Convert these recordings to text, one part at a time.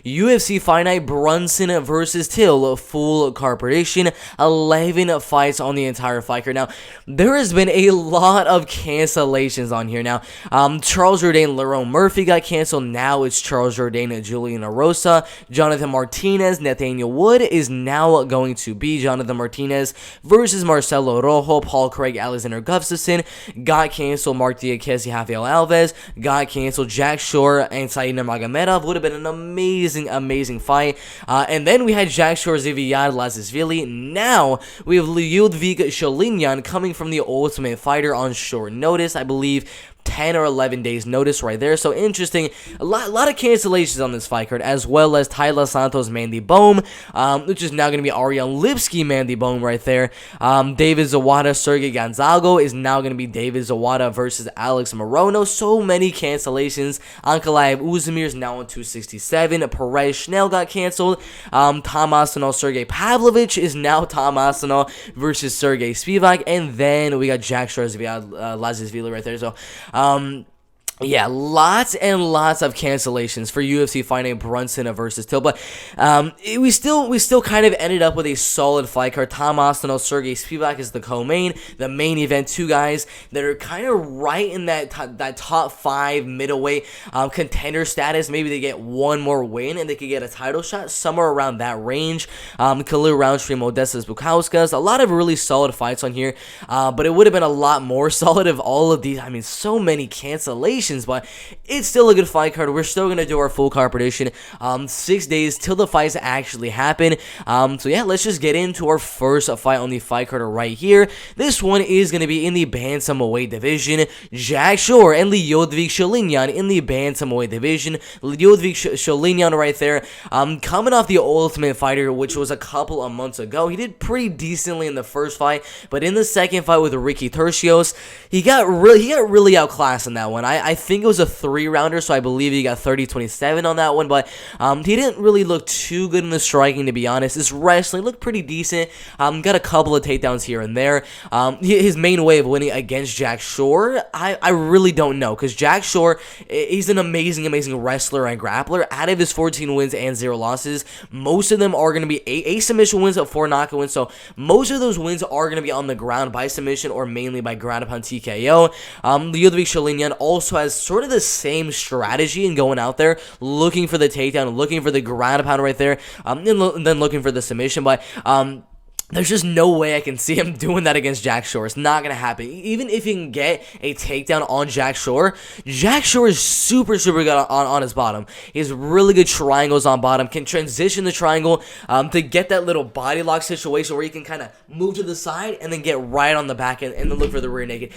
UFC Fight Night Brunson versus Till, full card prediction, 11 fights on the entire fight card. Now, there has been a lot of cancellations on here. Now, Charles Jourdain, Lerone Murphy got canceled. Now it's Charles Jourdain, Julian Rosa. Jonathan Martinez, Nathaniel Wood is now going to be Jonathan Martinez versus Marcelo Rojo. Paul Craig, Alexander Gustafsson got canceled. Mark Diaz, Rafael Alves got canceled. Jack Shore and Said Nurmagomedov would have been an amazing fight. And then we had Jack Shore, Zviad Lazishvili. Now we have Lyodovi Sholinyan coming from the Ultimate Fighter on short notice. I believe 10 or 11 days notice right there. So interesting. A lot of cancellations on this fight card, as well as Tyler Santos, Mandy Bowman, which is now going to be Ariane Lipsky, Mandy Bowman right there. David Zawada, Sergey Gonzalez is now going to be David Zawada versus Alex Morono. So many cancellations. Ankalaev Uzumir is now on 267. Perez Schnell got canceled. Tom Asenal, Sergey Pavlovich is now Tom Asenal versus Sergey Spivak. And then we got Jack Shore, Lazishvili right there. So, yeah, lots and lots of cancellations for UFC Fight Night Brunson versus Till, but we still kind of ended up with a solid fight card. Tom Asenal, Sergey Spivak is the co-main, the main event. Two guys that are kind of right in that top 5 middleweight contender status. Maybe they get one more win and they could get a title shot somewhere around that range. Khalil Roundtree, Modestas Bukauskas, a lot of really solid fights on here, but it would have been a lot more solid if all of these. I mean, so many cancellations. But it's still a good fight card. We're still going to do our full card prediction 6 days till the fights actually happen. So yeah, let's just get into our first fight on the fight card right here. This one is going to be in the bantamweight division. Jack Shore and Lyodovi Sholinyan in the bantamweight division. Lyodovi Sholinyan right there, coming off the Ultimate Fighter, which was a couple of months ago. He did pretty decently in the first fight, but in the second fight with Ricky Tercios, he got really outclassed in that one. I think it was a 3-rounder, so I believe he got 30-27 on that one, but he didn't really look too good in the striking, to be honest. His wrestling looked pretty decent. Got a couple of takedowns here and there. His main way of winning against Jack Shore, I really don't know, because Jack Shore, he's an amazing wrestler and grappler. Out of his 14 wins and 0 losses, most of them are going to be a submission wins, 4 knockout wins, so most of those wins are going to be on the ground by submission or mainly by ground upon TKO. Lyodovi Sholinyan also has sort of the same strategy in going out there, looking for the takedown, looking for the ground pound right there, and then looking for the submission, but there's just no way I can see him doing that against Jack Shore. It's not going to happen. Even if he can get a takedown on Jack Shore is super good on his bottom. He has really good triangles on bottom, can transition the triangle to get that little body lock situation where you can kind of move to the side and then get right on the back end and then look for the rear naked.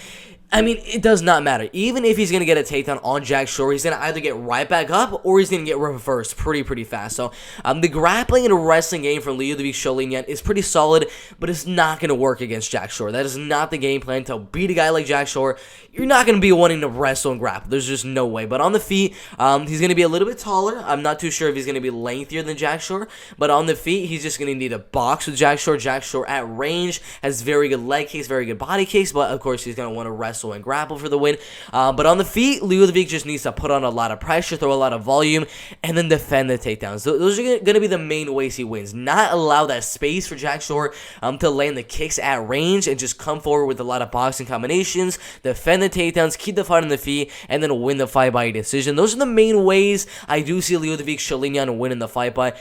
I mean, it does not matter. Even if he's going to get a takedown on Jack Shore, he's going to either get right back up or he's going to get reversed pretty fast. So, the grappling and wrestling game from Lyodovi Sholinyan is pretty solid, but it's not going to work against Jack Shore. That is not the game plan to beat a guy like Jack Shore. You're not going to be wanting to wrestle and grapple. There's just no way. But on the feet, he's going to be a little bit taller. I'm not too sure if he's going to be lengthier than Jack Shore, but on the feet, he's just going to need a box with Jack Shore. Jack Shore at range has very good leg case, very good body case, but of course, he's going to want to wrestle and grapple for the win. But on the feet, Lyodovic just needs to put on a lot of pressure, throw a lot of volume, and then defend the takedowns. Those are going to be the main ways he wins. Not allow that space for Jack Shore to land the kicks at range and just come forward with a lot of boxing combinations, defend the takedowns, keep the fight on the feet, and then win the fight by decision. Those are the main ways I do see Lyodovic Sholinyan winning the fight by.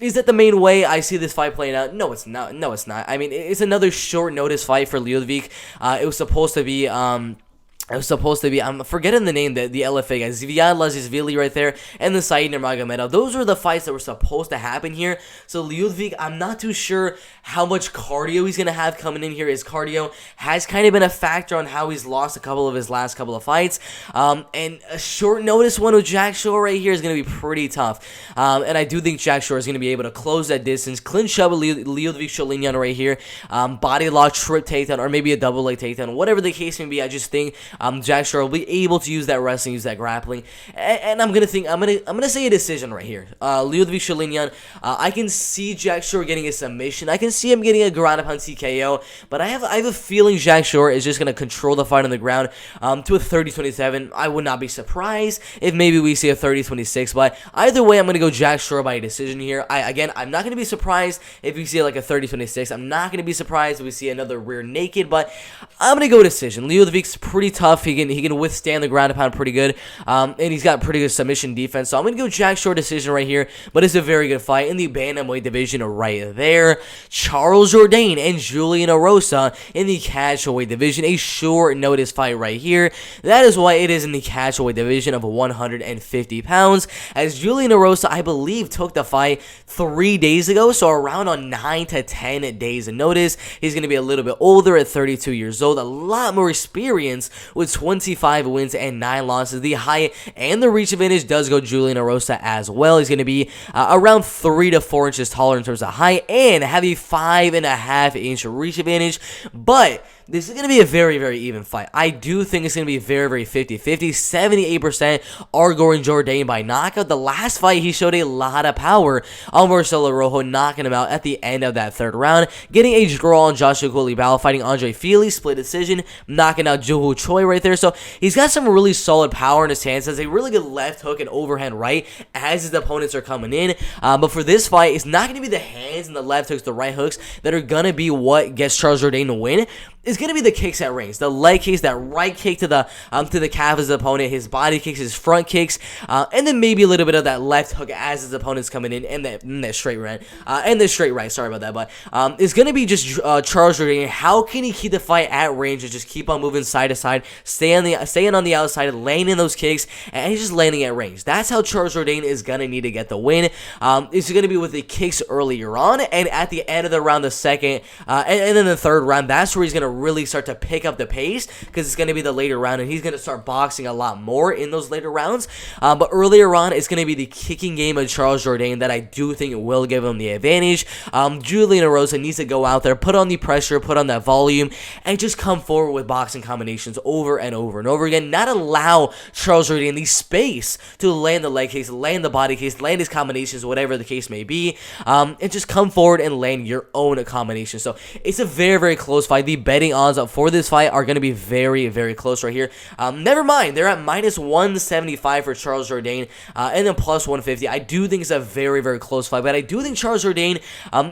Is that the main way I see this fight playing out? No, it's not. No, it's not. I mean, it's another short notice fight for Lyodovic. It was supposed to be I'm forgetting the name, the LFA guys, Zviad Lazishvili right there, and the Said Nurmagomedov. Those were the fights that were supposed to happen here. So Lyodovic, I'm not too sure how much cardio he's going to have coming in here. His cardio has kind of been a factor on how he's lost a couple of his last couple of fights. And a short notice one with Jack Shore right here is going to be pretty tough. And I do think Jack Shore is going to be able to close that distance, clinch up with Lyodovic Sholinyan right here, body lock, trip takedown, or maybe a double leg takedown, whatever the case may be. I just think Jack Shore will be able to use that wrestling, use that grappling, and I'm gonna say a decision right here. Lyodovi Sholinian, I can see Jack Shore getting a submission. I can see him getting a ground upon TKO, but I have a feeling Jack Shore is just gonna control the fight on the ground to a 30-27. I would not be surprised if maybe we see a 30-26, but either way, I'm gonna go Jack Shore by a decision here. I'm not gonna be surprised if we see like a 30-26. I'm not gonna be surprised if we see another rear naked, but I'm gonna go decision. Lyodovik's pretty tough. He can withstand the ground and pound pretty good, and he's got pretty good submission defense. So I'm gonna go Jack Shore decision right here. But it's a very good fight in the bantamweight division right there. Charles Jourdain and Julian Rosa in the catchweight division. A short notice fight right here. That is why it is in the catchweight division of 150 pounds. As Julian Rosa, I believe, took the fight 3 days ago, so around on 9 to 10 days of notice. He's going to be a little bit older at 32 years old, a lot more experience with 25 wins and 9 losses. The height and the reach advantage does go Julian Rosa as well. He's going to be around 3 to 4 inches taller in terms of height and have a 5.5-inch reach advantage, but this is going to be a very, very even fight. I do think it's going to be very, very 50-50. 78% are going Jourdain by knockout. The last fight, he showed a lot of power on Marcelo Rojo, knocking him out at the end of that third round, getting a draw on Joshua Coulibaly, fighting Andre Fili, split decision, knocking out Joo Choi right there. So he's got some really solid power in his hands. Has a really good left hook and overhand right as his opponents are coming in. But for this fight, it's not going to be the hands and the left hooks, the right hooks that are going to be what gets Charles Jourdain to win. It's going to be the kicks at range. The leg kicks, that right kick to the calf of his opponent, his body kicks, his front kicks, and then maybe a little bit of that left hook as his opponent's coming in, and that straight right. Sorry about that. But it's going to be just Charles Jourdain. How can he keep the fight at range and just keep on moving side to side, staying on the outside, landing those kicks, and he's just landing at range. That's how Charles Jourdain is going to need to get the win. It's going to be with the kicks earlier on, and at the end of the round, the second, and then the third round, that's where he's going to really start to pick up the pace, because it's going to be the later round and he's going to start boxing a lot more in those later rounds. But earlier on, it's going to be the kicking game of Charles Jourdain that I do think will give him the advantage. Julian Rosa needs to go out there, put on the pressure, put on that volume, and just come forward with boxing combinations over and over and over again. Not allow Charles Jourdain the space to land the leg kicks, land the body kicks, land his combinations, whatever the case may be, and just come forward and land your own combination. So it's a very, very close fight. The betting odds for this fight are going to be very, very close right here. Never mind, they're at minus 175 for Charles Jourdain, and then plus 150. I do think it's a very, very close fight, but I do think Charles Jourdain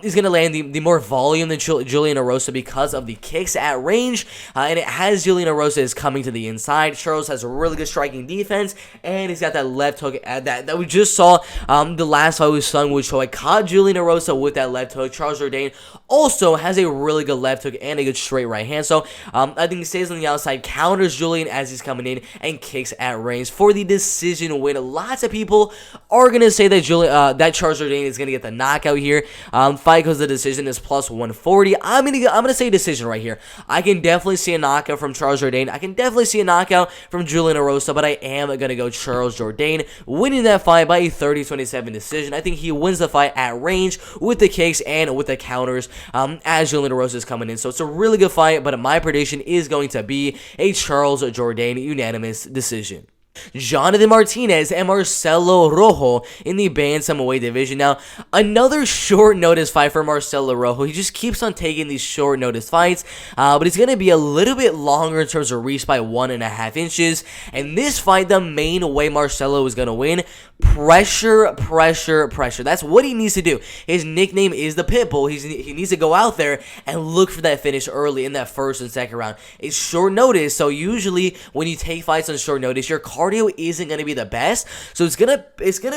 is going to land the more volume than Julian Rosa because of the kicks at range, and it has Julian Rosa is coming to the inside. Charles has a really good striking defense, and he's got that left hook that we just saw the last fight with Sung Woo Choi. Caught Julian Rosa with that left hook. Charles Jourdain also has a really good left hook and a good straight right hand. So I think he stays on the outside, counters Julian as he's coming in, and kicks at range for the decision win. Lots of people are going to say that that Charles Jourdain is going to get the knockout here. Fight goes the decision is plus 140. I'm gonna say decision right here. I can definitely see a knockout from Charles Jourdain. I can definitely see a knockout from Julian Rosa, but I am going to go Charles Jourdain winning that fight by a 30-27 decision. I think he wins the fight at range with the kicks and with the counters as Julian Rosa is coming in. So it's a really good fight, but my prediction is going to be a Charles Jourdain unanimous decision. Jonathan Martinez and Marcelo Rojo in the bantamweight division. Now, another short notice fight for Marcelo Rojo. He just keeps on taking these short notice fights, but it's going to be a little bit longer in terms of reach by 1.5 inches. And this fight, the main way Marcelo is going to win, pressure. That's what he needs to do. His nickname is the Pimple. He needs to go out there and look for that finish early in that first and second round. It's short notice, so usually when you take fights on short notice, your cardio isn't going to be the best. So it's gonna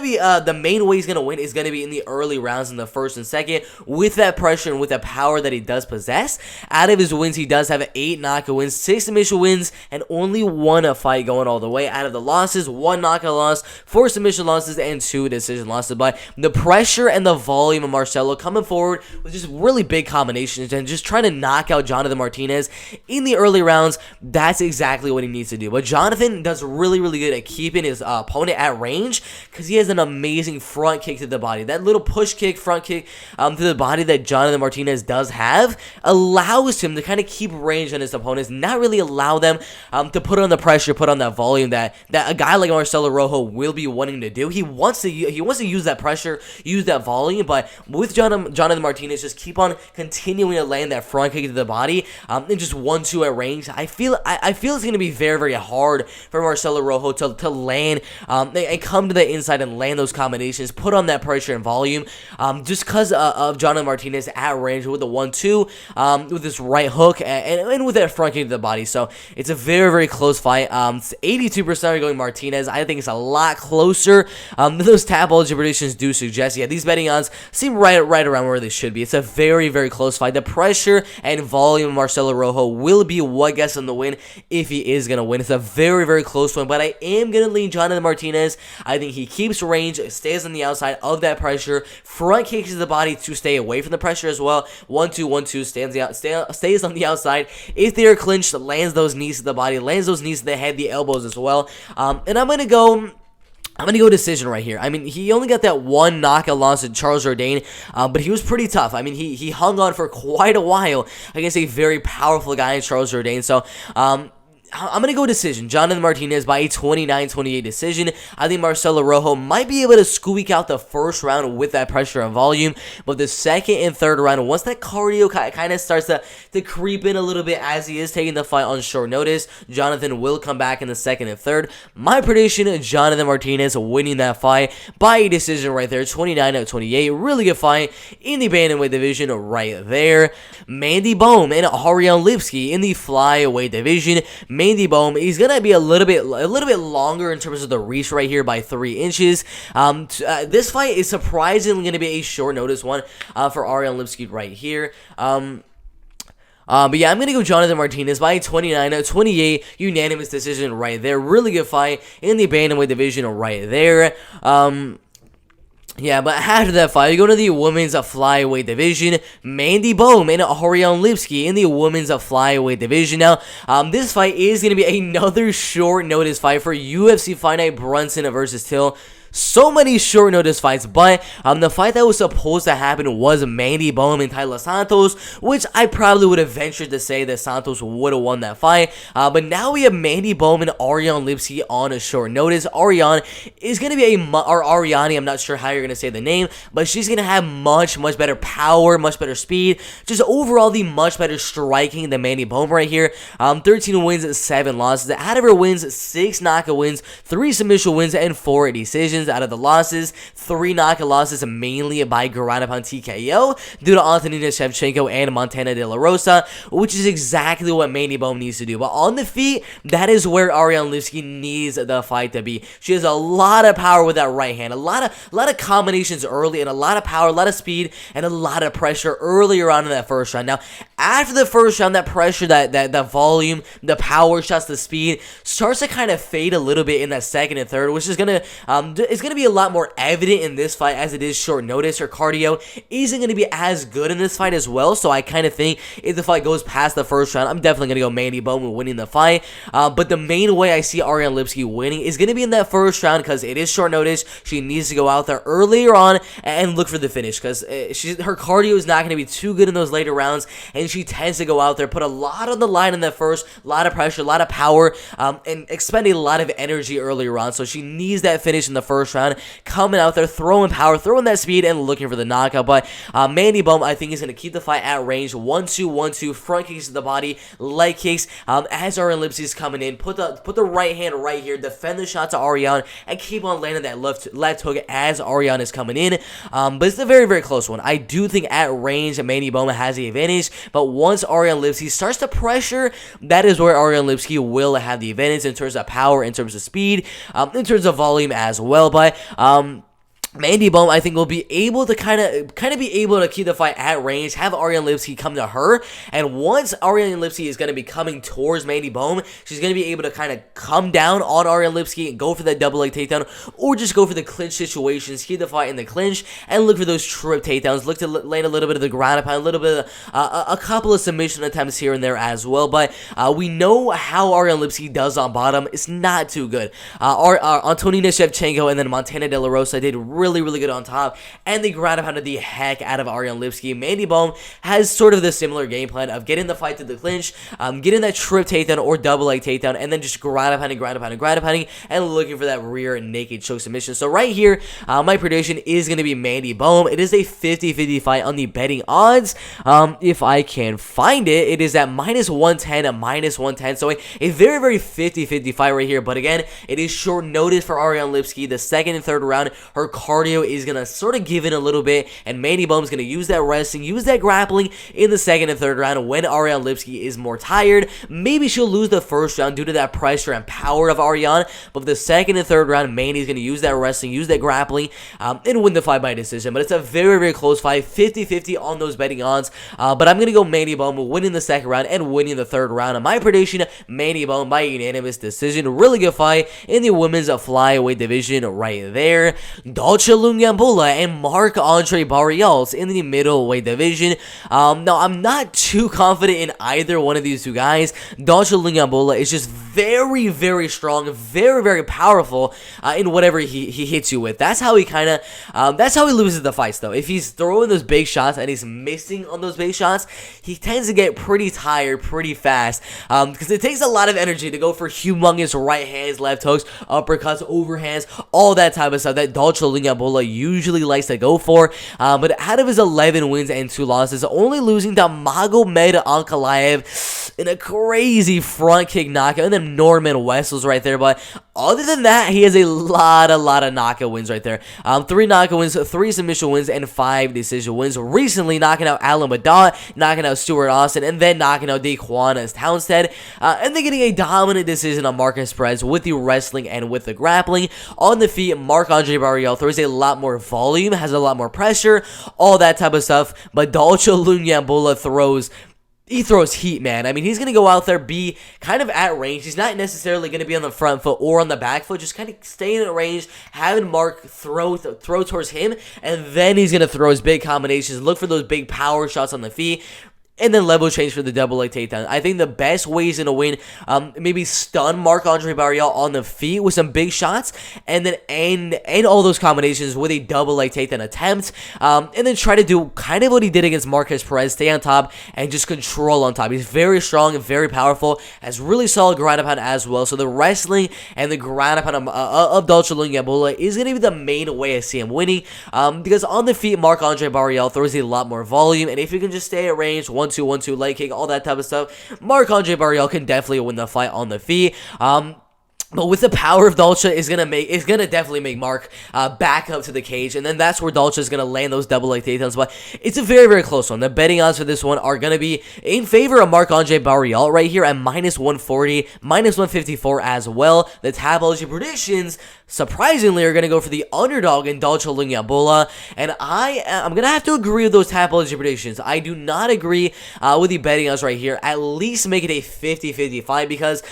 be the main way he's gonna win is gonna be in the early rounds in the first and second with that pressure and with the power that he does possess. Out of his wins, he does have 8 knockout wins, 6 submission wins, and only 1 fight going all the way. Out of the losses, 1 knockout loss, 4 submission losses, and 2 decision losses. But the pressure and the volume of Marcelo coming forward with just really big combinations and just trying to knock out Jonathan Martinez in the early rounds, that's exactly what he needs to do. But Jonathan does really really good at keeping his opponent at range because he has an amazing front kick to the body. That little push kick, front kick to the body that Jonathan Martinez does have allows him to kind of keep range on his opponents, not really allow them to put on the pressure, put on that volume that a guy like Marcelo Rojo will be wanting to do. He wants to use that pressure, use that volume, but with Jonathan Martinez, just keep on continuing to land that front kick to the body and just 1-2 at range. I feel it's going to be very, very hard for Marcelo Rojo to land and come to the inside and land those combinations, put on that pressure and volume, just because of Jonathan Martinez at range with the 1-2, with this right hook and with that front kick to the body. So it's a very, very close fight. 82% are going Martinez. I think it's a lot closer than those Tapology predictions do suggest. Yeah, these betting odds seem right around where they should be. It's a very, very close fight. The pressure and volume of Marcelo Rojo will be what gets him the win if he is going to win. It's a very, very close one, but I am going to lean Jonathan Martinez. I think he keeps range, stays on the outside of that pressure, front kicks to the body to stay away from the pressure as well. 1-2, 1-2, stays on the outside. If they are clinched, lands those knees to the body, lands those knees to the head, the elbows as well. And I'm going to go decision right here. I mean, he only got that one knockout loss to Charles Jourdain, but he was pretty tough. I mean, he hung on for quite a while against a very powerful guy in Charles Jourdain. So, I'm going to go decision. Jonathan Martinez by a 29-28 decision. I think Marcelo Rojo might be able to squeak out the first round with that pressure and volume, but the second and third round, once that cardio kind of starts to creep in a little bit as he is taking the fight on short notice, Jonathan will come back in the second and third. My prediction, Jonathan Martinez winning that fight by a decision right there, 29-28. Really good fight in the bantamweight division right there. Mandy Bowman and Ariane Lipsky in the flyweight division. Mandy Bowman, he's gonna be a little bit longer in terms of the reach right here by 3 inches. This fight is surprisingly gonna be a short notice one for Ariane Lipsky right here. But yeah, I'm going to go Jonathan Martinez by 29-28, unanimous decision right there. Really good fight in the bantamweight division right there. Yeah, but after that fight, we go to the women's flyweight division. Mandy Bowman and Ariane Lipsky in the women's flyweight division. Now, this fight is going to be another short notice fight for UFC Fight Night Brunson versus Till. So many short notice fights, but the fight that was supposed to happen was Mandy Bowman and Taila Santos, which I probably would have ventured to say that Santos would have won that fight. But now we have Mandy Bowman and Ariane Lipsky on a short notice. Ariane is going to be or Ariane, I'm not sure how you're going to say the name, but she's going to have much better power, much better speed, just overall the much better striking than Mandy Bowman right here. 13 wins, 7 losses. Out of her wins, 6 knockout wins, 3 submission wins, and 4 decisions. Out of the losses, 3 knockout losses mainly by ground upon TKO due to Antonina Shevchenko and Montana De La Rosa, which is exactly what Mandy Bowman needs to do. But on the feet, that is where Ariane Lipsky needs the fight to be. She has a lot of power with that right hand, a lot of combinations early, and a lot of power, a lot of speed, and a lot of pressure earlier on in that first round. Now, after the first round, that pressure, that volume, the power shots, the speed starts to kind of fade a little bit in that second and third, which is gonna it's gonna be a lot more evident in this fight as it is short notice. Her cardio isn't gonna be as good in this fight as well, so I kind of think if the fight goes past the first round, I'm definitely gonna go Mandy Bowman winning the fight. But the main way I see Ariane Lipsky winning is gonna be in that first round because it is short notice. She needs to go out there earlier on and look for the finish because her cardio is not gonna be too good in those later rounds, and she tends to go out there, put a lot on the line in that first, a lot of pressure, a lot of power, and expend a lot of energy earlier on. So she needs that finish in the first round, coming out there, throwing power, throwing that speed, and looking for the knockout. But Mandy Bowman, I think, is going to keep the fight at range. 1-2, 1-2, front kicks to the body, leg kicks, as Ariane Lipsky is coming in. Put the right hand right here, defend the shot to Ariane, and keep on landing that left hook as Ariane is coming in. But it's a very, very close one. I do think at range, Mandy Bowman has the advantage, but once Ariane Lipsky starts to pressure, that is where Ariane Lipsky will have the advantage in terms of power, in terms of speed, in terms of volume as well. But Mandy Bowman, I think, will be able to kind of be able to keep the fight at range, have Ariane Lipsky come to her, and once Ariane Lipsky is going to be coming towards Mandy Bowman, she's going to be able to kind of come down on Ariane Lipsky and go for that double leg takedown, or just go for the clinch situations, keep the fight in the clinch, and look for those trip takedowns, look to land a little bit of the ground pound, a little bit of, a couple of submission attempts here and there as well, but we know how Ariane Lipsky does on bottom. It's not too good. Antonina Shevchenko and then Montana De La Rosa did really good on top, and they ground pounded the heck out of Ariane Lipsky. Mandy Bowman has sort of the similar game plan of getting the fight to the clinch, getting that trip takedown or double leg takedown, and then just ground pounding, and looking for that rear naked choke submission. So right here, my prediction is going to be Mandy Bowman. It is a 50-50 fight on the betting odds. If I can find it, it is at -110, -110. So a very 50-50 fight right here. But again, it is short notice for Ariane Lipsky. The second and third round, her cardio is going to sort of give in a little bit, and Mandy Bowman's going to use that wrestling, use that grappling in the second and third round when Ariane Lipsky is more tired. Maybe she'll lose the first round due to that pressure and power of Ariane, but the second and third round, Mandy's going to use that wrestling, use that grappling, and win the fight by decision. But it's a very close fight, 50-50 on those betting odds, but I'm going to go Mandy Bowman winning the second round and winning the third round. And my prediction, Mandy Bowman by unanimous decision. Really good fight in the women's flyweight division right there. Gambola and Marc-Andre Barrios in the middleweight division. Now, I'm not too confident in either one of these two guys. Gambola is just very strong, very powerful in whatever he hits you with. That's how he that's how he loses the fights, though. If he's throwing those big shots and he's missing on those big shots, he tends to get pretty tired pretty fast, because it takes a lot of energy to go for humongous right hands, left hooks, uppercuts, overhands, all that type of stuff that Gambola usually likes to go for. But out of his 11 wins and 2 losses, only losing to Magomed Ankalaev in a crazy front kick knockout, and then Norman Wessels right there. But other than that, he has a lot of knockout wins right there. 3 knockout wins, 3 submission wins, and 5 decision wins. Recently knocking out Alan Badot, knocking out Stuart Austin, and then knocking out Daquan Townsend, and then getting a dominant decision on Marcus Perez with the wrestling and with the grappling. On the feet, Marc-Andre Barrios throws a lot more volume, has a lot more pressure, all that type of stuff. But Gambola throws heat, man. I mean, he's going to go out there, be kind of at range. He's not necessarily going to be on the front foot or on the back foot, just kind of staying at range, having Mark throw towards him, and then he's going to throw his big combinations, look for those big power shots on the feet, and then level change for the double leg takedown. I think the best way he's going to win, maybe stun Marc-Andre Barrios on the feet with some big shots, and then end all those combinations with a double leg takedown attempt, and then try to do kind of what he did against Marcus Perez, stay on top, and just control on top. He's very strong and very powerful, has really solid ground pound as well, so the wrestling and the ground pound of Gambola is going to be the main way I see him winning, because on the feet, Marc-Andre Barrios throws a lot more volume, and if you can just stay at range, 1-2, leg kick, all that type of stuff, Marc-Andre Barrios can definitely win the fight on the feet. But with the power of Dolce, it's gonna definitely make Mark back up to the cage, and then that's where Dolce is gonna land those double leg takedowns. But it's a very close one. The betting odds for this one are gonna be in favor of Marc-Andre Barrios right here at -140, -154 as well. The Tapology predictions, surprisingly, are gonna go for the underdog in Dolce Gambola, and I'm gonna have to agree with those Tapology predictions. I do not agree with the betting odds right here. At least make it a 50-50 fight, because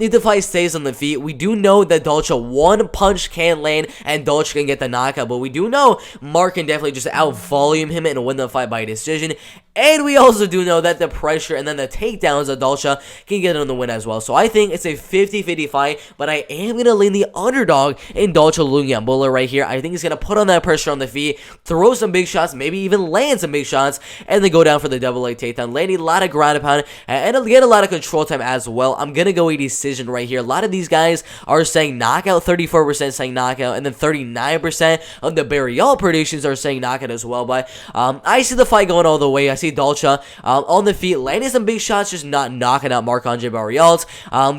if the fight stays on the feet, we do know that Dolce one punch can land and Dolce can get the knockout, but we do know Mark can definitely just out-volume him and win the fight by decision. And we also do know that the pressure and then the takedowns of Dolce can get on the win as well. So I think it's a 50-50 fight, but I am going to lean the underdog in Dolce Gambola right here. I think he's going to put on that pressure on the feet, throw some big shots, maybe even land some big shots, and then go down for the double leg takedown, landing a lot of ground and pound, and get a lot of control time as well. I'm going to go a decision right here. A lot of these guys are saying knockout, 34% saying knockout, and then 39% of the Barrios predictions are saying knockout as well. But I see the fight going all the way. I see see Dalcha on the feet, landing some big shots, just not knocking out Marc-Andre Barrios,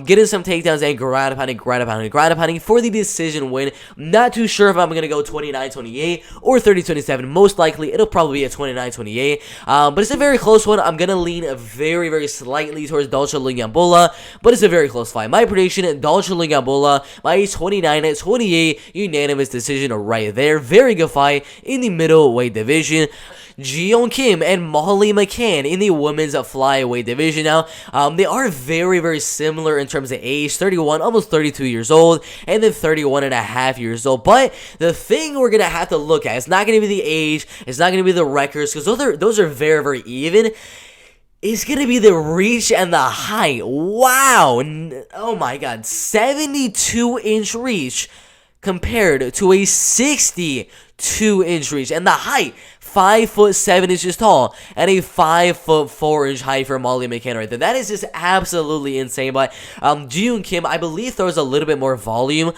getting some takedowns and ground pounding for the decision win. Not too sure if I'm going to go 29-28 or 30-27. Most likely, it'll probably be a 29-28, but it's a very close one. I'm going to lean very, very slightly towards Dalcha Gambola, but it's a very close fight. My prediction, Dalcha Gambola by 29-28, unanimous decision right there. Very good fight in the middleweight division. Jeon Kim and Molly McCann in the women's flyweight division. Now, they are very, very similar in terms of age, 31, almost 32 years old, and then 31 and a half years old. But the thing we're going to have to look at, it's not going to be the age, it's not going to be the records, because those are very, very even. It's going to be the reach and the height. Wow. Oh my God. 72-inch reach compared to a 62-inch reach. And the height, 5'7" tall, and a 5'4" height for Molly McCann right there. That is just absolutely insane. But Jeon Kim, I believe, throws a little bit more volume.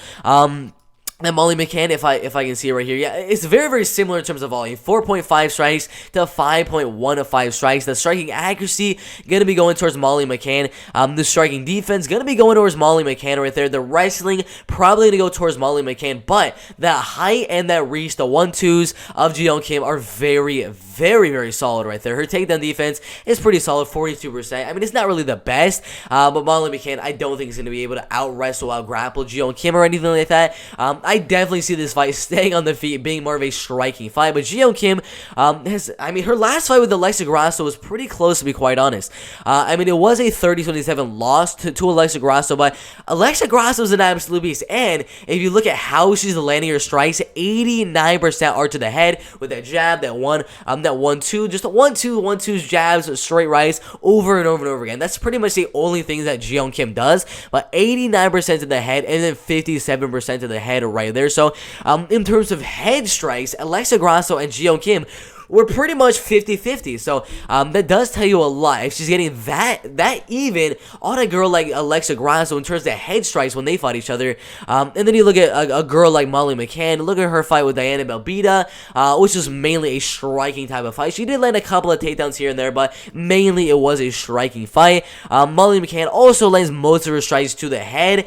And Molly McCann, if I can see it right here, yeah, it's very, very similar in terms of volume. 4.5 strikes to 5.15 strikes. The striking accuracy going to be going towards Molly McCann. The striking defense going to be going towards Molly McCann right there. The wrestling probably going to go towards Molly McCann. But that height and that reach, the 1-2s of Jeon Kim are very, very, very solid right there. Her takedown defense is pretty solid, 42%. I mean, it's not really the best, but Molly McCann, I don't think is going to be able to out-wrestle, out-grapple Jeon Kim or anything like that. I definitely see this fight staying on the feet, being more of a striking fight. But Jeon Kim her last fight with Alexa Grasso was pretty close, to be quite honest. It was a 30-27 loss to Alexa Grasso, but Alexa Grasso is an absolute beast. And if you look at how she's landing her strikes, 89% are to the head with that jab, that 1-2, just a 1-2 jabs, straight rights over and over and over again. That's pretty much the only thing that Jeon Kim does. But 89% to the head and then 57% to the head right there. So in terms of head strikes, Alexa Grasso and Jeon Kim were pretty much 50-50. So that does tell you a lot. If she's getting that even on a girl like Alexa Grasso in terms of head strikes when they fight each other, and then you look at a girl like Molly McCann, look at her fight with Diana Belbita, which is mainly a striking type of fight. She did land a couple of takedowns here and there, but mainly it was a striking fight. Molly McCann also lands most of her strikes to the head.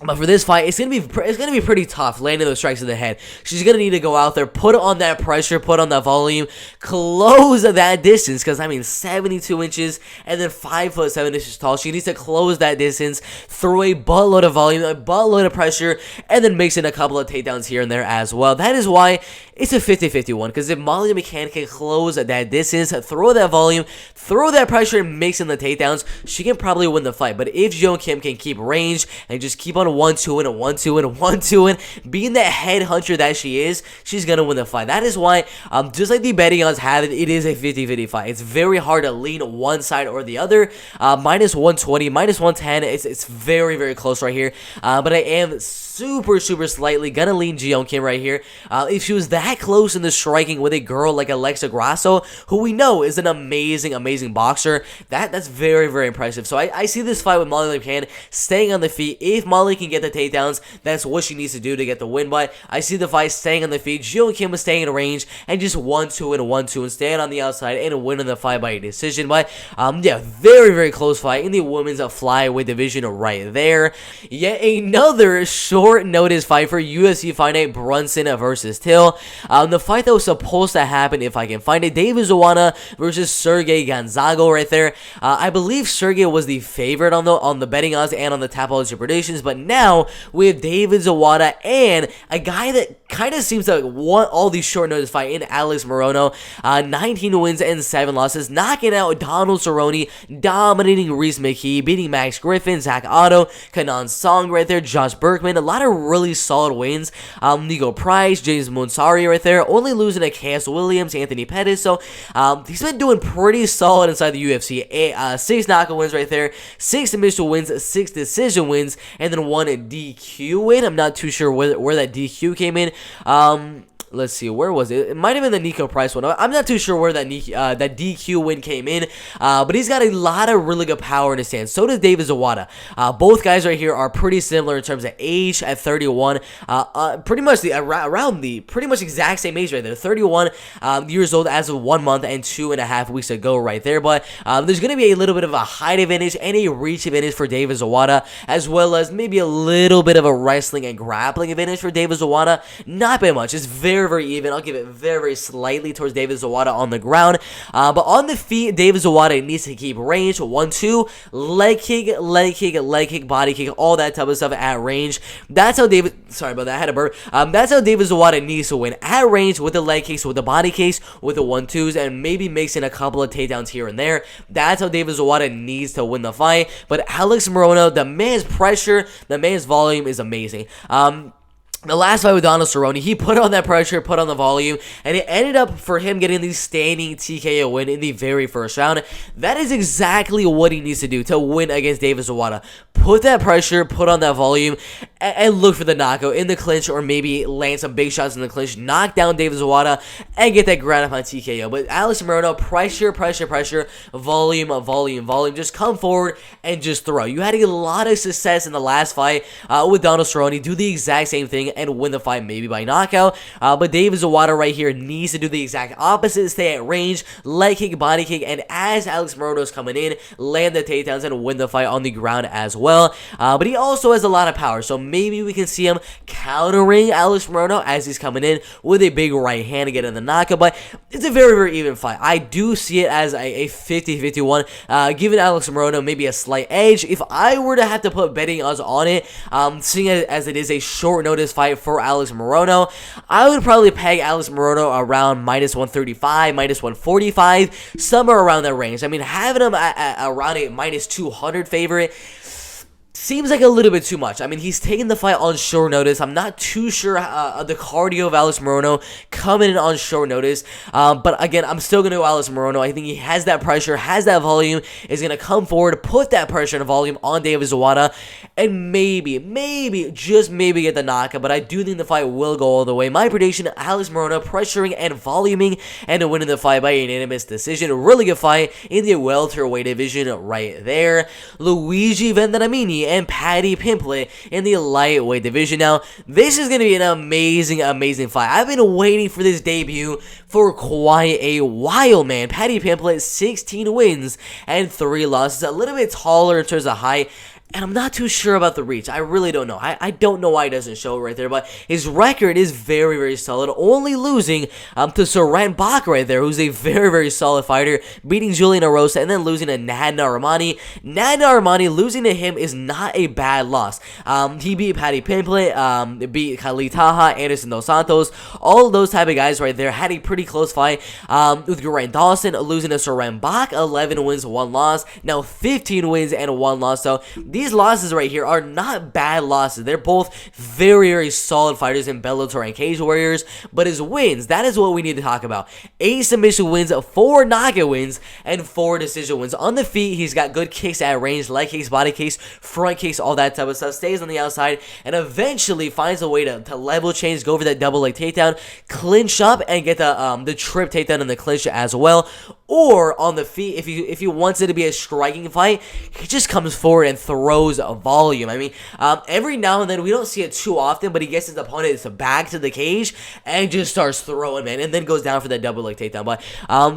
But for this fight, it's gonna be pretty tough landing those strikes in the head. She's gonna need to go out there, put on that pressure, put on that volume, close that distance. Because 72 inches and then 5'7" tall. She needs to close that distance, throw a buttload of volume, a buttload of pressure, and then mix in a couple of takedowns here and there as well. That is why it's a 50-50 one. Because if Molly McCann can close that distance, throw that volume, throw that pressure, and mix in the takedowns, she can probably win the fight. But if Jeon Kim can keep range and just keep on 1-2 and 1-2 and 1-2 and being that head hunter that she is, she's gonna win the fight. That is why, just like the betting odds have it, it is a 50-50 fight. It's very hard to lean one side or the other. Minus 120, minus 110, it's very, very close right here. But I am super slightly gonna lean Jeon Kim right here. If she was that close in the striking with a girl like Alexa Grasso, who we know is an amazing boxer, that's very, very impressive. So I see this fight with Molly McCann staying on the feet. If Molly can get the takedowns, that's what she needs to do to get the win. But I see the fight staying on the feet. Jeon Kim is staying in range and just 1-2 and 1-2 and staying on the outside and winning the fight by a decision. But yeah, very, very close fight in the women's flyweight division right there. Yet another short notice fight for UFC Fight Night, Brunson versus Till. The fight that was supposed to happen, if I can find it, David Zawada versus Sergey Gonzalez right there. I believe Sergey was the favorite on the betting odds and on the Tapology predictions, but now we have David Zawada and a guy that kind of seems to want all these short notice fight in Alex Morono. 19 wins and 7 losses, knocking out Donald Cerrone, dominating Reese McKee, beating Max Griffin, Zach Otto, Kanan Song right there, Josh Berkman, a lot of really solid wins. Nico Price, James Monsari right there, only losing to Cass Williams, Anthony Pettis. So he's been doing pretty solid inside the UFC. 6 knockout wins right there, 6 submission wins, 6 decision wins, and then 1 DQ win. I'm not too sure where that DQ came in. let's see, where was it? It might have been the Nico Price one. I'm not too sure where that DQ win came in, but he's got a lot of really good power in his hands. So does David Zawada. Both guys right here are pretty similar in terms of age at 31. Pretty much around the pretty much exact same age right there. 31 years old as of 1 month and 2.5 weeks ago right there. But there's going to be a little bit of a height advantage and a reach advantage for David Zawada, as well as maybe a little bit of a wrestling and grappling advantage for David Zawada. Not by much. It's very, very even. I'll give it very, very slightly towards David Zawada on the ground. But on the feet, David Zawada needs to keep range. 1-2, leg kick, leg kick, leg kick, body kick, all that type of stuff at range. That's how David, sorry about that, I had a burp. That's how David Zawada needs to win. At range with the leg kicks, with the body kicks, with the 1-2s, and maybe mixing a couple of takedowns here and there. That's how David Zawada needs to win the fight. But Alex Morono, the man's pressure, the man's volume is amazing. The last fight with Donald Cerrone, he put on that pressure, put on the volume, and it ended up for him getting the standing TKO win in the very first round. That is exactly what he needs to do to win against David Zawada. Put that pressure, put on that volume, and look for the knockout in the clinch, or maybe land some big shots in the clinch, knock down David Zawada, and get that ground up on TKO. But Alex Morono, pressure, pressure, pressure, volume, volume, volume. Just come forward and just throw. You had a lot of success in the last fight with Donald Cerrone. Do the exact same thing and win the fight maybe by knockout. But David Zawada right here needs to do the exact opposite. Stay at range, leg kick, body kick, and as Alex Morono is coming in, land the takedowns and win the fight on the ground as well. But he also has a lot of power, so maybe we can see him countering Alex Morono as he's coming in with a big right hand to get in the knockout. But it's a very, very even fight. I do see it as a 50-51, giving Alex Morono maybe a slight edge. If I were to have to put betting odds on it, seeing as it is a short notice fight for Alex Morono, I would probably peg Alex Morono around -135, -145, somewhere around that range. I mean, having him at around a -200 favorite seems like a little bit too much. I mean, he's taking the fight on short notice. I'm not too sure the cardio of Alex Morono coming in on short notice. But again, I'm still going to go Alex Morono. I think he has that pressure, has that volume, is going to come forward, put that pressure and volume on David Zawada, and maybe, just maybe get the knockout. But I do think the fight will go all the way. My prediction, Alex Morono pressuring and voluming and winning the fight by unanimous decision. Really good fight in the welterweight division right there. Luigi Vendaramini and Paddy Pimple in the lightweight division. Now, this is going to be an amazing, amazing fight. I've been waiting for this debut for quite a while, man. Paddy Pimple, 16 wins and 3 losses. A little bit taller in terms of height, and I'm not too sure about the reach. I really don't know. I don't know why it doesn't show right there, but his record is very, very solid. Only losing to Soren Bach right there, who's a very, very solid fighter, beating Julian Rosa and then losing to Nad Narimani. Nad Narimani, losing to him is not a bad loss. He beat Paddy Pimple, beat Khalid Taha, Anderson Dos Santos, all of those type of guys right there. Had a pretty close fight with Geraint Dawson, losing to Soren Bach, 11 wins, 1 loss. Now 15 wins and 1 loss. So these losses right here are not bad losses. They're both very, very solid fighters in Bellator and Cage Warriors. But his wins, that is what we need to talk about. 8 submission wins, 4 knockout wins, and 4 decision wins. On the feet, he's got good kicks at range, leg kicks, body kicks, front kicks, all that type of stuff. Stays on the outside and eventually finds a way to level change, go for that double leg takedown, clinch up, and get the trip takedown in the clinch as well. Or on the feet, if he wants it to be a striking fight, he just comes forward and throws a volume. I mean, every now and then, we don't see it too often, but he gets his opponent back to the cage and just starts throwing, man, and then goes down for that double leg takedown. But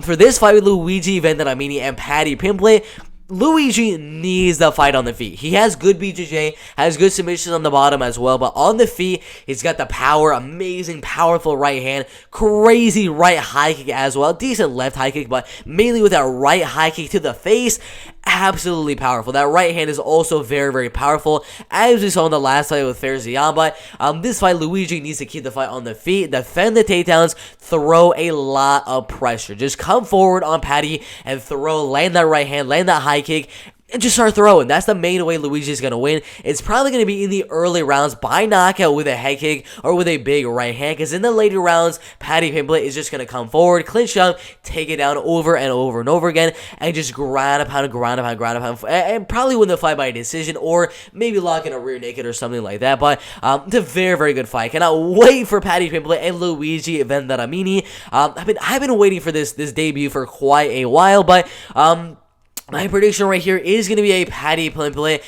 for this fight with Luigi Vendaramini and Paddy Pimple, Luigi needs the fight on the feet. He has good BJJ, has good submissions on the bottom as well, but on the feet, he's got the power, amazing, powerful right hand, crazy right high kick as well, decent left high kick, but mainly with that right high kick to the face, absolutely powerful. That right hand is also very, very powerful, as we saw in the last fight with Ferzian. But this fight, Luigi needs to keep the fight on the feet, defend the takedowns, throw a lot of pressure. Just come forward on Paddy and throw, land that right hand, land that high kick, and just start throwing. That's the main way Luigi's going to win. It's probably going to be in the early rounds by knockout with a head kick or with a big right hand, because in the later rounds, Paddy Pimble is just going to come forward, clinch up, take it down over and over and over again, and just ground a pound, and probably win the fight by decision, or maybe lock in a rear naked or something like that. But it's a very, very good fight. Cannot wait for Paddy Pimble and Luigi Venturamini. I've been waiting for this debut for quite a while, but my prediction right here is going to be a Paddy Pimble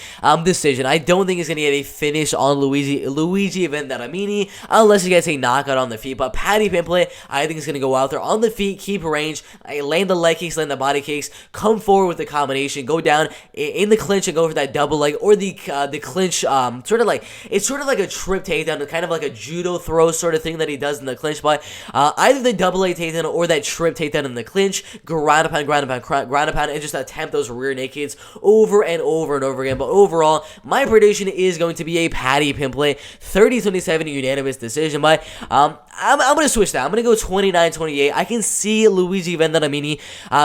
decision. I don't think it's going to get a finish on Luigi Venturamini unless he gets a knockout on the feet. But Paddy Pimble, I think, is going to go out there on the feet, keep range, land the leg kicks, land the body kicks, come forward with the combination, go down in the clinch and go for that double leg, or the clinch, sort of like a trip takedown, kind of like a judo throw sort of thing that he does in the clinch. But either the double leg takedown or that trip takedown in the clinch, ground a pound, and just attempt those rear nakeds over and over and over again. But overall, my prediction is going to be a Paddy Pimble 30-27 unanimous decision. But I'm going to switch that. I'm going to go 29-28. I can see Luigi Venturamini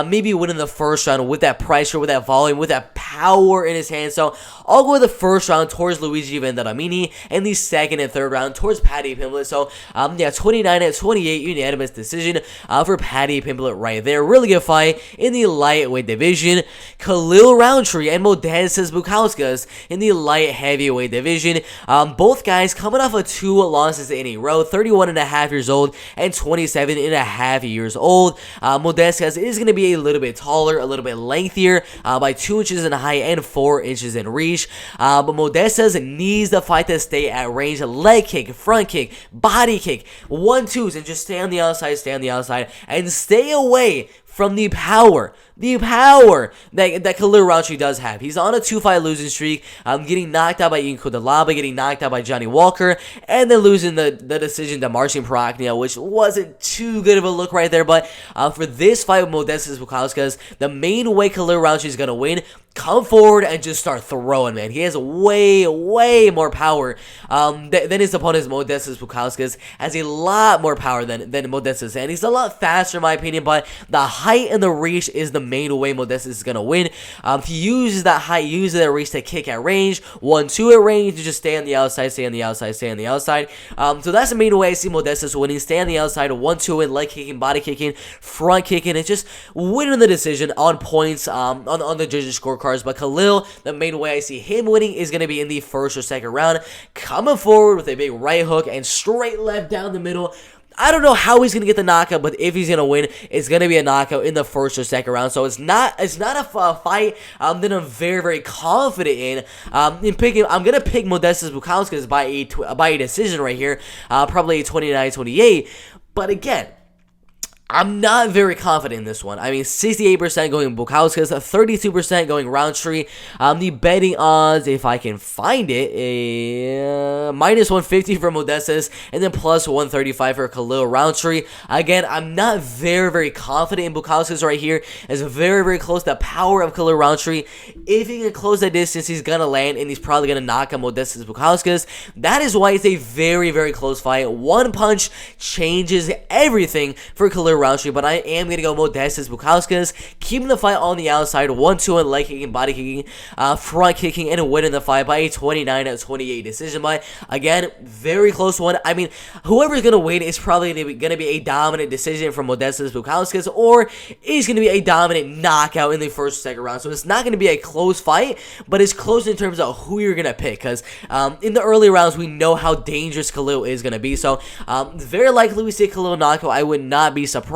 maybe winning the first round with that pressure, with that volume, with that power in his hands. So I'll go the first round towards Luigi Venturamini and the second and third round towards Paddy Pimble. So yeah, 29-28 unanimous decision for Paddy Pimble right there. Really good fight in the lightweight division. Khalil Roundtree and Modestas Bukauskas in the light heavyweight division. Both guys coming off of 2 losses in a row, 31.5 years old and 27.5 years old. Modestas is going to be a little bit taller, a little bit lengthier, by 2 inches in height and 4 inches in reach. But Modestas needs the fight to stay at range. Leg kick, front kick, body kick, 1-2s, and just stay on the outside, and stay away from the power that Khalil Roundtree does have. He's on a 2-fight losing streak, getting knocked out by Ian Kudalaba, getting knocked out by Johnny Walker, and then losing the decision to Marcin Prokhnio, which wasn't too good of a look right there. But for this fight with Modestas Bukauskas, the main way Khalil Roundtree is going to win, come forward and just start throwing, man. He has way more power than his opponent, Modestas Bukauskas. Has a lot more power than Modestas, and he's a lot faster in my opinion, but the height and the reach is the main way Modestas is going to win. He uses that height, uses that reach to kick at range, 1-2 at range, to just stay on the outside. So that's the main way I see Modestas winning. Stay on the outside, 1-2 in, leg kicking, body kicking, front kicking, and just winning the decision on points on the judges' scorecards. But Khalil, the main way I see him winning is going to be in the first or second round, coming forward with a big right hook and straight left down the middle. I don't know how he's going to get the knockout, but if he's going to win, it's going to be a knockout in the first or second round. So it's not a fight that I'm very, very confident in picking. I'm going to pick Modestas Bukauskas by a decision right here, probably 29-28. But again, I'm not very confident in this one. I mean, 68% going Bukauskas, 32% going Roundtree. The betting odds, if I can find it, minus 150 for Modestas, and then plus 135 for Khalil Roundtree. Again, I'm not very, very confident in Bukauskas right here. It's very, very close. The power of Khalil Roundtree, if he can close that distance, he's going to land, and he's probably going to knock out Modestas Bukauskas. That is why it's a very, very close fight. One punch changes everything for Khalil Roundtree, but I am going to go Modestas Bukauskas, keeping the fight on the outside, 1-2 and leg kicking, body kicking, front kicking, and winning the fight by a 29-28 decision. But again, very close one. I mean, whoever's going to win is probably going to be a dominant decision from Modestas Bukauskas, or is going to be a dominant knockout in the first or second round. So it's not going to be a close fight, but it's close in terms of who you're going to pick, because in the early rounds, we know how dangerous Khalil is going to be. So very likely we see Khalil knockout. I would not be surprised,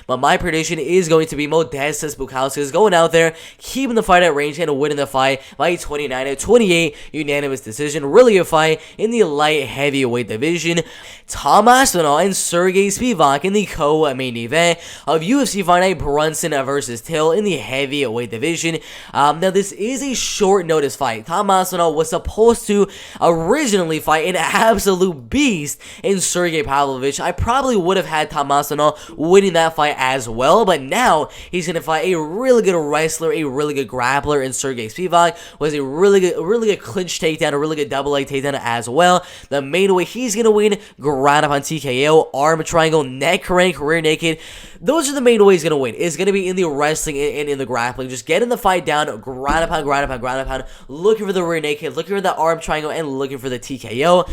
but my prediction is going to be Modestas Bukauskas going out there, keeping the fight at range, and winning the fight by a 29-28 unanimous decision. Really a fight in the light heavyweight division. Tom Aspinall and Sergey Spivak in the co-main event of UFC Fight Night Brunson versus Till in the heavyweight division. Now, this is a short notice fight. Tom Aspinall was supposed to originally fight an absolute beast in Sergey Pavlovich. I probably would have had Tom Aspinall winning that fight as well. But now he's going to fight a really good wrestler, a really good grappler in Sergey Spivak, was a really good clinch takedown, a really good double leg takedown as well. The main way he's going to win, ground up on TKO, arm triangle, neck crank, rear naked. Those are the main ways he's going to win. It's going to be in the wrestling and in the grappling. Just getting the fight down, ground and pound, looking for the rear naked, looking for the arm triangle, and looking for the TKO.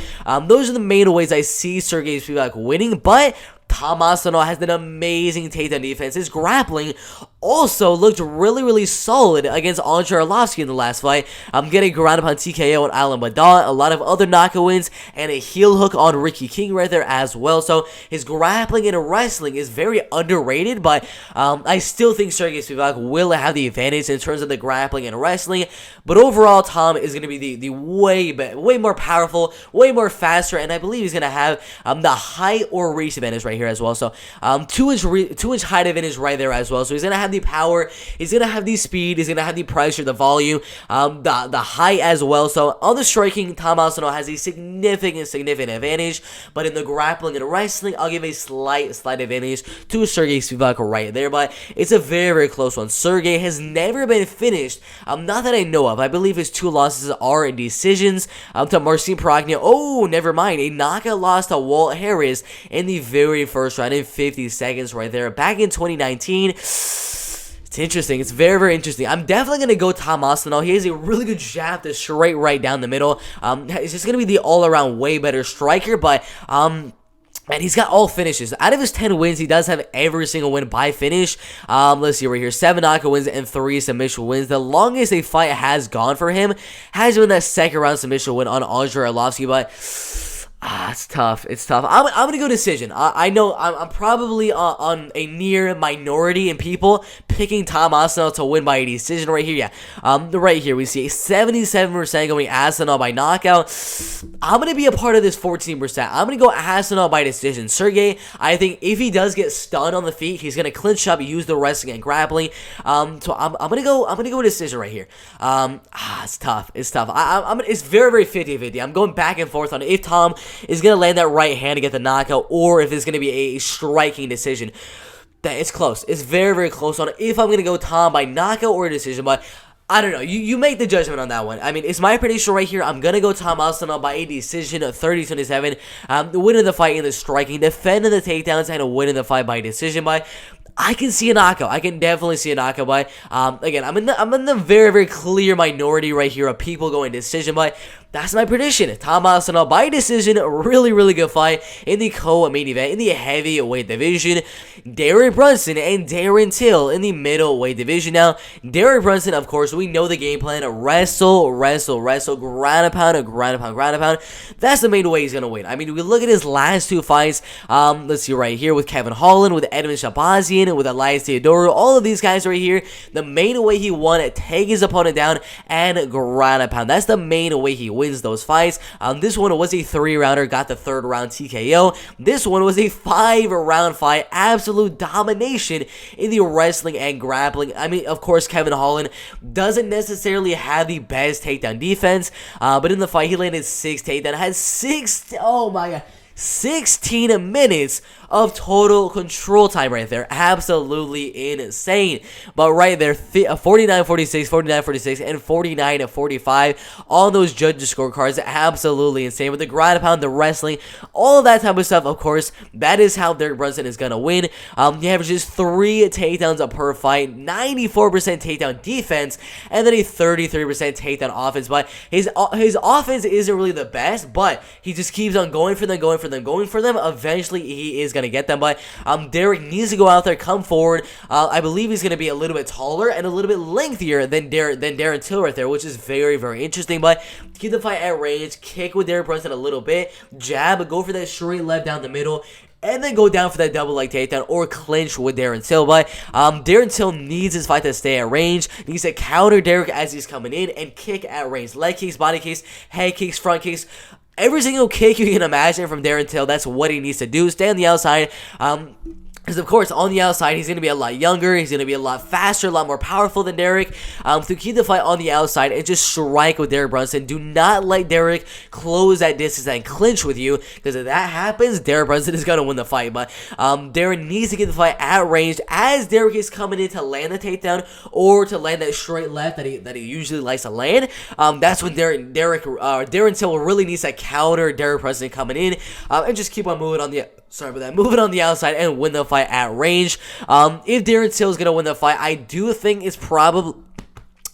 Those are the main ways I see Sergey Spivak winning, but Tom Aspinall has an amazing takedown defense. His grappling also looked really solid against Andre Arlovsky in the last fight. I'm getting ground upon TKO on Alan Badal, a lot of other knockout wins, and a heel hook on Ricky King right there as well. So his grappling and wrestling is very underrated, but I still think Sergey Spivak will have the advantage in terms of the grappling and wrestling. But overall, Tom is going to be the way more powerful, way more faster, and I believe he's going to have the height or reach advantage right here as well. So 2-inch height advantage right there as well. So he's going to have the power, he's going to have the speed, he's going to have the pressure, the volume, the height as well. So on the striking, Tom Aspinall has a significant advantage, but in the grappling and wrestling, I'll give a slight advantage to Sergey Spivak right there. But it's a very close one. Sergey has never been finished, not that I know of. I believe his 2 losses are in decisions, to Marcin Pragnia. Oh, never mind, a knockout loss to Walt Harris in the very first round in 50 seconds right there back in 2019. It's interesting. It's very interesting. I'm definitely going to go Tom Aspinall. He has a really good jab that's straight right down the middle. He's just going to be the all-around way better striker, but and he's got all finishes. Out of his 10 wins, he does have every single win by finish. Let's see right here. 7 knockout wins and 3 submission wins. The longest a fight has gone for him has been that second round submission win on Andre Arlovsky, but it's tough. I'm gonna go decision. I know I'm probably on a near minority in people picking Tom Aspinall to win by a decision right here. Yeah, right here we see a 77% going Aspinall by knockout. I'm gonna be a part of this 14%. I'm gonna go Aspinall by decision. Sergey, I think if he does get stunned on the feet, he's gonna clinch up, use the wrestling and grappling. So I'm gonna go decision right here. It's tough. It's very 50-50. I'm going back and forth on if Tom is going to land that right hand to get the knockout, or if it's going to be a striking decision. It's close. It's very close on if I'm going to go Tom by knockout or a decision, but I don't know. You make the judgment on that one. I mean, it's my prediction right here. I'm going to go Tom Aspinall by a decision of 30-27. Winning the fight in the striking, defending the takedowns, and winning the fight by decision. But I can see a knockout. I can definitely see a knockout. But again, I'm in the very clear minority right here of people going decision. But that's my prediction. Tom Aspinall by decision. Really good fight in the co-main event in the heavyweight division. Derek Brunson and Darren Till in the middleweight division. Now, Derek Brunson, of course, we know the game plan. Wrestle, ground and pound. That's the main way he's going to win. I mean, we look at his last 2 fights. Let's see right here with Kevin Holland, with Edmund Shabazian, with Elias Theodorou. All of these guys right here, the main way he won it, take his opponent down and ground and pound. That's the main way he wins those fights. This one was a 3-rounder, got the 3rd round TKO. This one was a 5-round fight, absolute domination in the wrestling and grappling. I mean, of course, Kevin Holland doesn't necessarily have the best takedown defense, but in the fight, he landed 6 takedowns, had 16 minutes of total control time right there. Absolutely insane. But right there, 49-46, 49-46, and 49-45 on those judges' scorecards. Absolutely insane. With the ground and pound, the wrestling, all of that type of stuff, of course, that is how Derek Brunson is going to win. He averages 3 takedowns per fight, 94% takedown defense, and then a 33% takedown offense. But his offense isn't really the best, but he just keeps on going for them. Eventually, he is going to get them, but Derek needs to go out there, come forward. I believe he's going to be a little bit taller and a little bit lengthier than Darren Till right there, which is very interesting. But keep the fight at range, kick with Derek Brunson a little bit, jab, go for that straight left down the middle, and then go down for that double leg takedown or clinch with Darren Till. But Darren Till needs his fight to stay at range. He needs to counter Derek as he's coming in and kick at range. Leg kicks, body kicks, head kicks, front kicks. Every single kick you can imagine from Darren Till, that's what he needs to do. Stay on the outside. Because, of course, on the outside, he's going to be a lot younger, he's going to be a lot faster, a lot more powerful than Derek. To keep the fight on the outside and just strike with Derek Brunson. Do not let Derek close that distance and clinch with you, because if that happens, Derek Brunson is going to win the fight. But Derek needs to get the fight at range as Derek is coming in to land the takedown or to land that straight left that he usually likes to land. That's when Darren Till really needs to counter Derek Brunson coming in and just keep on moving on the outside and win the fight at range. If Darren Till is going to win the fight, I do think it's probably...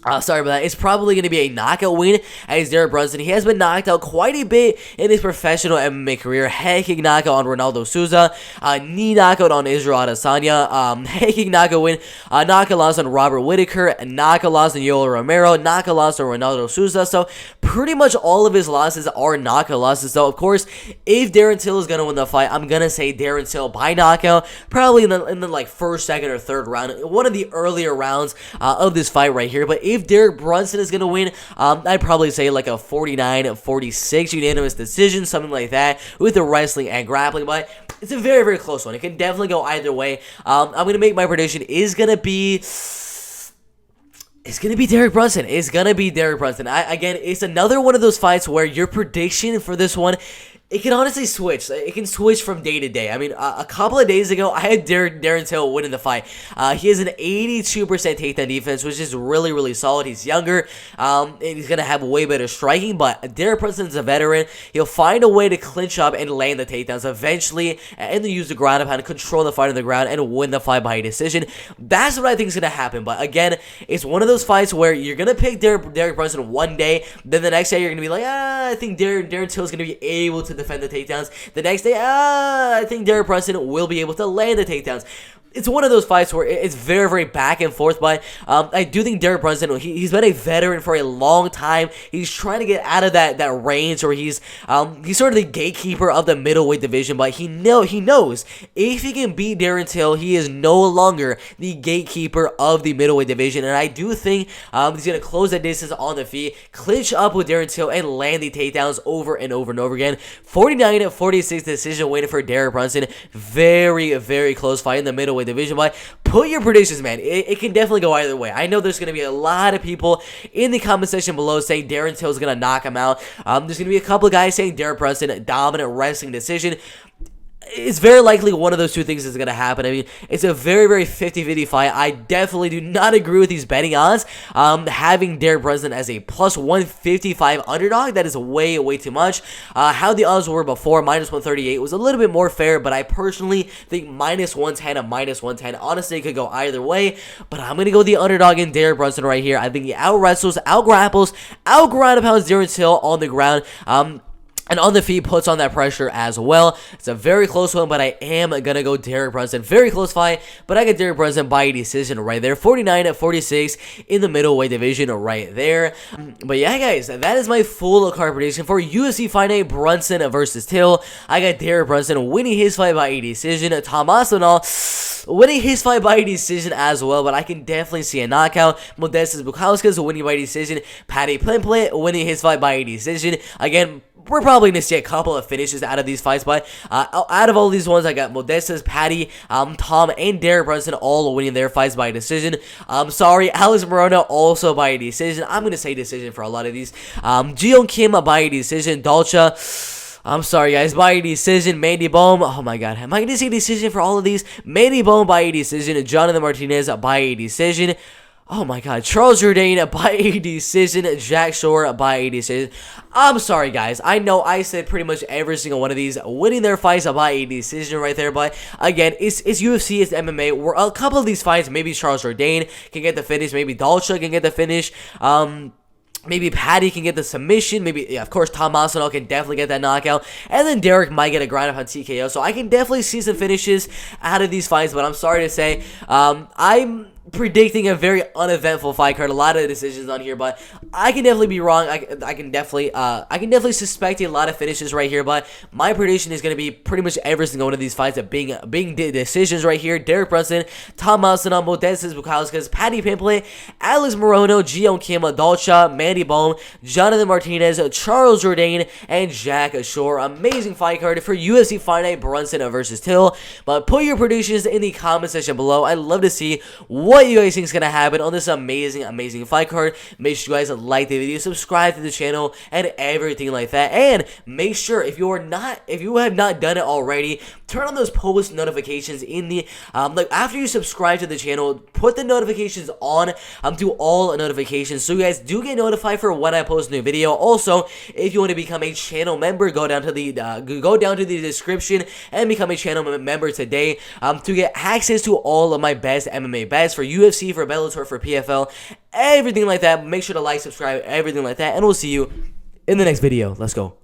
It's probably going to be a knockout win as Derek Brunson. He has been knocked out quite a bit in his professional MMA career. Head kick knockout on Ronaldo Souza. Knee knockout on Israel Adesanya. Head kick knockout win. Knockout loss on Robert Whittaker. Knockout loss on Yoel Romero. Knockout loss on Ronaldo Souza. So pretty much all of his losses are knockout losses. So of course, if Darren Till is going to win the fight, I'm going to say Darren Till by knockout. Probably in the like first, second, or third round. One of the earlier rounds of this fight right here. But if Derek Brunson is going to win, I'd probably say like a 49-46 unanimous decision, something like that, with the wrestling and grappling. But it's a very, very close one. It can definitely go either way. I'm going to make my prediction is going to be... It's going to be Derek Brunson. Again, it's another one of those fights where your prediction for this one, it can honestly switch. It can switch from day to day. I mean, a couple of days ago, I had Darren Till winning the fight. He has an 82% takedown defense, which is really, really solid. He's younger, and he's going to have way better striking, but Derek Brunson's a veteran. He'll find a way to clinch up and land the takedowns eventually, and then use the ground and pound to control the fight on the ground and win the fight by a decision. That's what I think is going to happen, but again, it's one of those fights where you're going to pick Derek Brunson one day, then the next day you're going to be like, I think Darren Till is going to be able to defend the takedowns. The next day, I think Derek Brunson will be able to land the takedowns. It's one of those fights where it's very, very back and forth, but I do think Derek Brunson, he's been a veteran for a long time. He's trying to get out of that range where he's sort of the gatekeeper of the middleweight division, but he knows if he can beat Darren Till, he is no longer the gatekeeper of the middleweight division, and I do think he's going to close that distance on the feet, clinch up with Darren Till, and land the takedowns over and over and over again. 49-46 decision win for Derek Brunson. Very, very close fight in the middleweight division, but put your predictions, man. It can definitely go either way. I know there's going to be a lot of people in the comment section below saying Darren Till is going to knock him out. There's going to be a couple of guys saying Derek Brunson, dominant wrestling decision. It's very likely one of those two things is going to happen. I mean, it's a very, very 50-50 fight. I definitely do not agree with these betting odds. Having Derek Brunson as a plus 155 underdog, that is way, way too much. How the odds were before, minus 138, was a little bit more fair, but I personally think minus 110 and minus 110. Honestly, it could go either way, but I'm going to go the underdog in Derek Brunson right here. I think he out-wrestles, out-grapples, out-ground-and-pounds Darren Till on the ground. And on the feet, puts on that pressure as well. It's a very close one, but I am going to go Derek Brunson. Very close fight, but I get Derek Brunson by a decision right there. 49-46 in the middleweight division right there. But yeah, guys, that is my full card prediction for UFC Fight Night Brunson versus Till. I got Derek Brunson winning his fight by a decision. Tomas winning his fight by a decision as well, but I can definitely see a knockout. Modestas Bukauskas winning by a decision. Paddy Pimple winning his fight by a decision. Again, we're probably going to see a couple of finishes out of these fights, but out of all these ones, I got Modestas, Paddy, Tom, and Derek Brunson all winning their fights by a decision. Sorry, Alex Morona also by a decision. I'm going to say decision for a lot of these. Jion Kim by a decision. Dolce, I'm sorry, guys, by a decision. Mandy Bohm, oh my god, am I going to say decision for all of these? Mandy Bohm by a decision. Jonathan Martinez by a decision. Oh my god, Charles Jourdain by a decision, Jack Shore by a decision. I'm sorry, guys. I know I said pretty much every single one of these winning their fights by a decision right there, but again, it's UFC, it's MMA. Where a couple of these fights, maybe Charles Jourdain can get the finish, maybe Dolce can get the finish. Maybe Paddy can get the submission. Maybe, yeah, of course, Tom Masvidal can definitely get that knockout. And then Derek might get a grind up on TKO. So I can definitely see some finishes out of these fights. But I'm sorry to say, I'm predicting a very uneventful fight card. A lot of decisions on here, but I can definitely be wrong. I can definitely suspect a lot of finishes right here, but my prediction is going to be pretty much every single one of these fights being decisions right here. Derek Brunson, Tom Masanambo, Dennis Bukauskas, Patty Pimple, Alex Morono, Gio Kim, Dalcha, Mandy Bowman, Jonathan Martinez, Charles Jourdain, and Jack Shore. Amazing fight card for UFC Fight Night Brunson versus Till. But put your predictions in the comment section below. I'd love to see what you guys think is going to happen on this amazing fight card. Make sure you guys like the video, subscribe to the channel, and everything like that. And make sure if you have not done it already, turn on those post notifications in the like after you subscribe to the channel, put the notifications on to all notifications so you guys do get notified for when I post a new video. Also, if you want to become a channel member, go down to the description and become a channel member today to get access to all of my best MMA bets for UFC, for Bellator, for PFL, everything like that. Make sure to like, subscribe, everything like that, and we'll see you in the next video. Let's go.